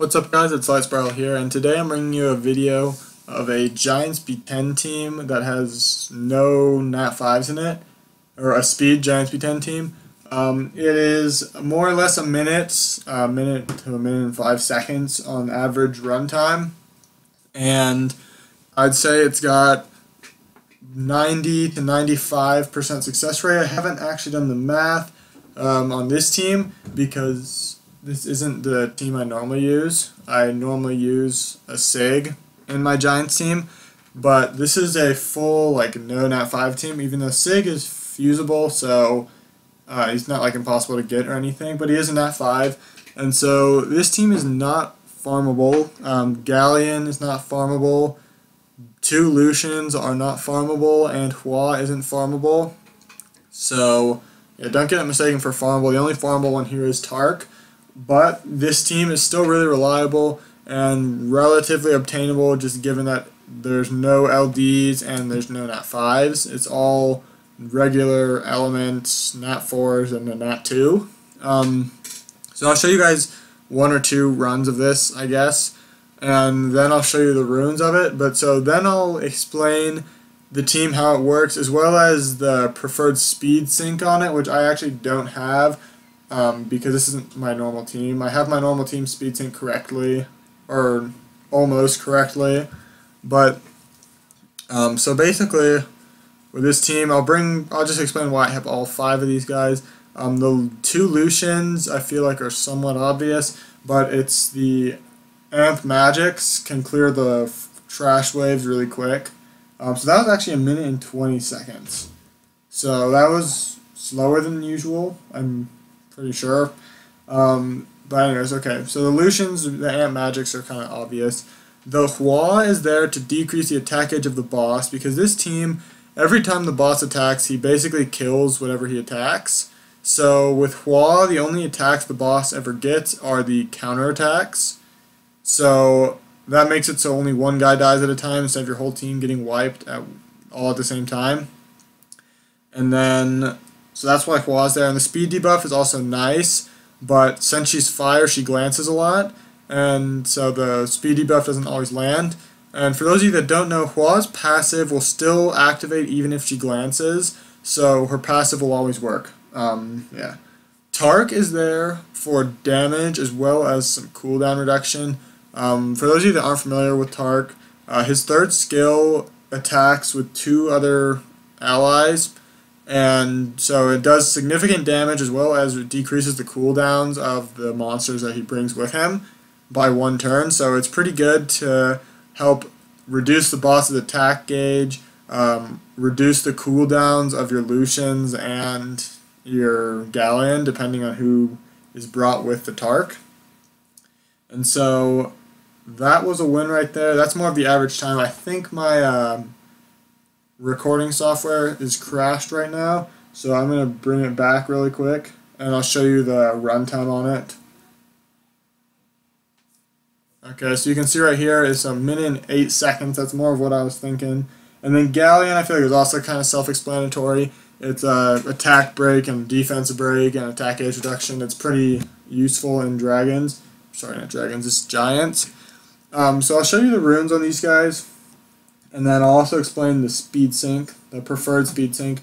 What's up guys, it's Lightspiral here, and today I'm bringing you a video of a Giants B10 team that has no Nat 5s in it, or a speed Giants B10 team. It is more or less a minute to a minute and 5 seconds on average runtime, and I'd say it's got 90 to 95% success rate. I haven't actually done the math on this team because this isn't the team I normally use. I normally use a SIG in my Giants team, but this is a full no Nat 5 team, even though SIG is fusible, so he's not impossible to get or anything, but he is a Nat 5, and so this team is not farmable. Galleon is not farmable, 2 Lucians are not farmable, and Hua isn't farmable, so yeah, don't get it mistaken for farmable. The only farmable one here is Tark. But this team is still really reliable and relatively obtainable, just given that there's no LDs and there's no Nat 5s. It's all regular elements, Nat 4s, and a Nat 2. So I'll show you guys 1 or 2 runs of this, I guess, and then I'll show you the runes of it. But so then I'll explain the team, how it works, as well as the preferred speed sync on it, which I actually don't have. Because this isn't my normal team. I have my normal team speed sync correctly, or almost correctly, but so basically with this team, I'll just explain why I have all 5 of these guys. The 2 Lucians I feel like are somewhat obvious, but it's the Amp Magics can clear the trash waves really quick. So that was actually a minute and 20 seconds. So that was slower than usual. I'm pretty sure. But anyways, okay. So the Lucians, the Amp Magics are kind of obvious. The Hua is there to decrease the attack edge of the boss, because this team, every time the boss attacks, he basically kills whatever he attacks. So with Hua, the only attacks the boss ever gets are the counterattacks. So that makes it so only one guy dies at a time instead of your whole team getting wiped all at the same time. And then so that's why Hua's there, and the speed debuff is also nice, but since she's fire, she glances a lot, and so the speed debuff doesn't always land. And for those of you that don't know, Hua's passive will still activate even if she glances, so her passive will always work. Yeah. Tark is there for damage as well as some cooldown reduction. For those of you that aren't familiar with Tark, his 3rd skill attacks with 2 other allies, and so it does significant damage as well as it decreases the cooldowns of the monsters that he brings with him by 1 turn. So it's pretty good to help reduce the boss's attack gauge, reduce the cooldowns of your Lucians and your Galleon, depending on who is brought with the Tark. And so that was a win right there. That's more of the average time. I think my recording software is crashed right now, so I'm going to bring it back really quick and I'll show you the runtime on it. Okay, so you can see right here it's a minute and 8 seconds. That's more of what I was thinking. And then Galleon, I feel like is also kind of self-explanatory. It's attack break and defensive break and attack edge reduction. It's pretty useful in dragons. Sorry, not dragons, it's giants. So I'll show you the runes on these guys, and then I'll also explain the speed sync, the preferred speed sync.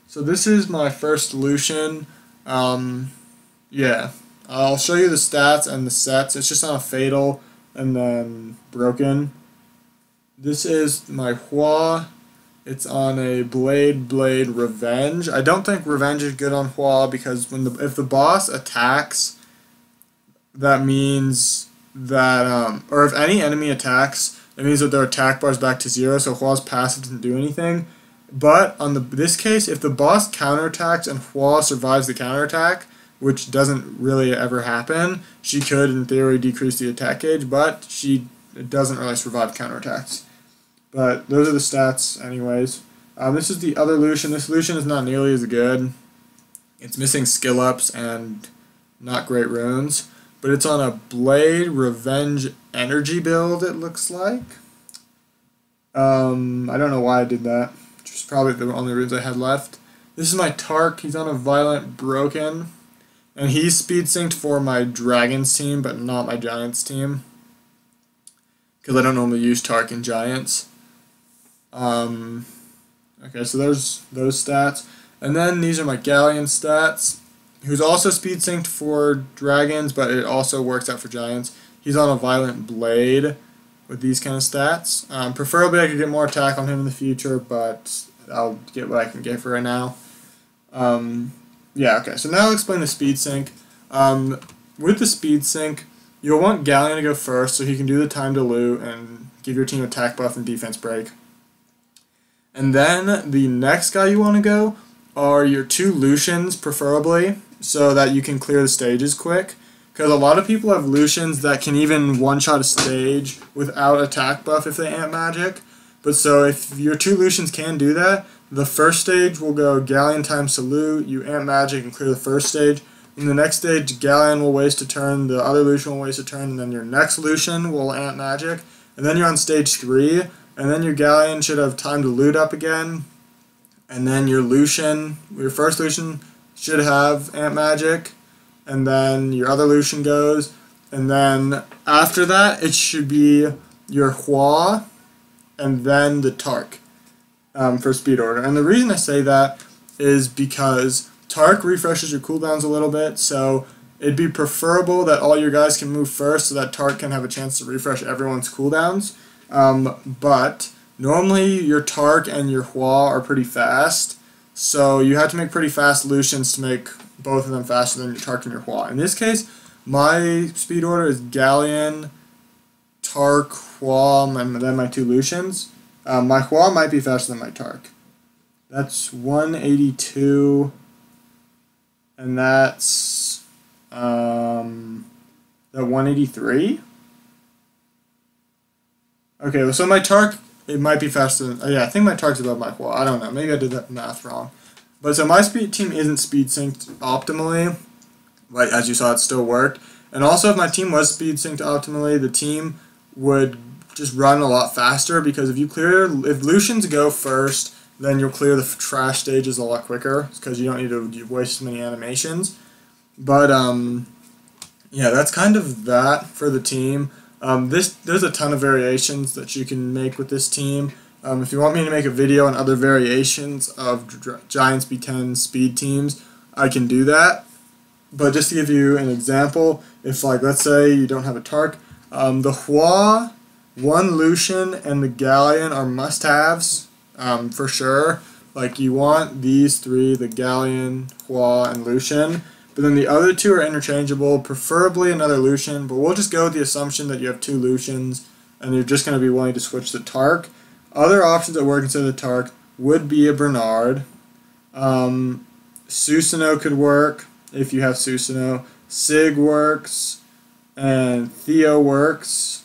So this is my first Lucian. Yeah, I'll show you the stats and the sets. It's just on a fatal and then broken. This is my Hua. It's on a Blade Revenge. I don't think Revenge is good on Hua because if the boss attacks, that means that or if any enemy attacks, it means that their attack bar is back to 0, so Hua's passive doesn't do anything. But on this case, if the boss counterattacks and Hua survives the counterattack, which doesn't really ever happen, she could, in theory, decrease the attack gauge, but she doesn't really survive counterattacks. But those are the stats anyways. This is the other Lucian. This Lucian is not nearly as good. It's missing skill ups and not great runes. But it's on a Blade Revenge energy build, it looks like. I don't know why I did that. Which was probably the only runes I had left. This is my Tark. He's on a Violent Broken. And he's speed synced for my Dragons team, but not my Giants team, because I don't normally use Tark in Giants. Okay, so there's those stats. And then these are my Galleon stats, who's also speed synced for Dragons, but it also works out for Giants. He's on a Violent Blade with these kind of stats. Preferably I could get more attack on him in the future, but I'll get what I can get for right now. Yeah, okay, so now I'll explain the speed sync. With the speed sync, you'll want Galleon to go first so he can do the time to loot and give your team attack buff and defense break. And then the next guy you want to go are your 2 Lucians, preferably, so that you can clear the stages quick. Because a lot of people have Lucians that can even one-shot a stage without attack buff if they amp magic. But so if your 2 Lucians can do that, the first stage will go Galleon times salute, you amp magic and clear the first stage. In the next stage, Galleon will waste a turn, the other Lucian will waste a turn, and then your next Lucian will amp magic. And then you're on stage 3, and then your Galleon should have time to loot up again. And then your Lucian, your first Lucian should have amp magic. And then your other Lucian goes. And then after that, it should be your Hua and then the Tark for speed order. And the reason I say that is because Tark refreshes your cooldowns a little bit, so it'd be preferable that all your guys can move first so that Tark can have a chance to refresh everyone's cooldowns. But normally your Tark and your Hua are pretty fast, so you have to make pretty fast Lucians to make both of them faster than your Tark and your Hua. In this case, my speed order is Galleon, Tark, Hua, and then my 2 Lucians. My Hua might be faster than my Tark. That's 182, and that's the 183. Okay, well, so my Tark, it might be faster than, yeah, I think my Tark's above my Hua. I don't know, maybe I did that math wrong. But so my speed team isn't speed synced optimally, but as you saw, it still worked. And also, if my team was speed synced optimally, the team would just run a lot faster, because if Lucians go first, then you'll clear the trash stages a lot quicker, because you don't need to waste as many animations. But yeah, that's kind of that for the team. There's a ton of variations that you can make with this team. If you want me to make a video on other variations of Giants B10 speed teams, I can do that. But just to give you an example, if, like, let's say you don't have a Tark, the Hua, 1 Lucian, and the Galleon are must-haves, for sure. Like, you want these 3, the Galleon, Hua, and Lucian. But then the other 2 are interchangeable, preferably another Lucian, but we'll just go with the assumption that you have 2 Lucians, and you're just going to be willing to switch to Tark. Other options that work instead of the Tark would be a Bernard. Susanoo could work if you have Susanoo. Sig works, and Theo works.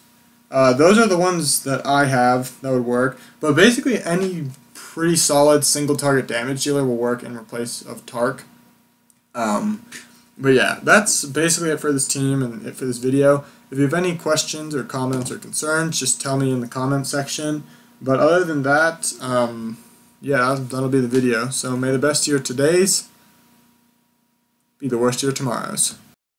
Those are the ones that I have that would work. But basically any pretty solid single target damage dealer will work in place of Tark. But yeah, that's basically it for this team and it for this video. If you have any questions or comments or concerns, just tell me in the comment section. But other than that, yeah, that'll be the video. So may the best of your todays be the worst of your tomorrows.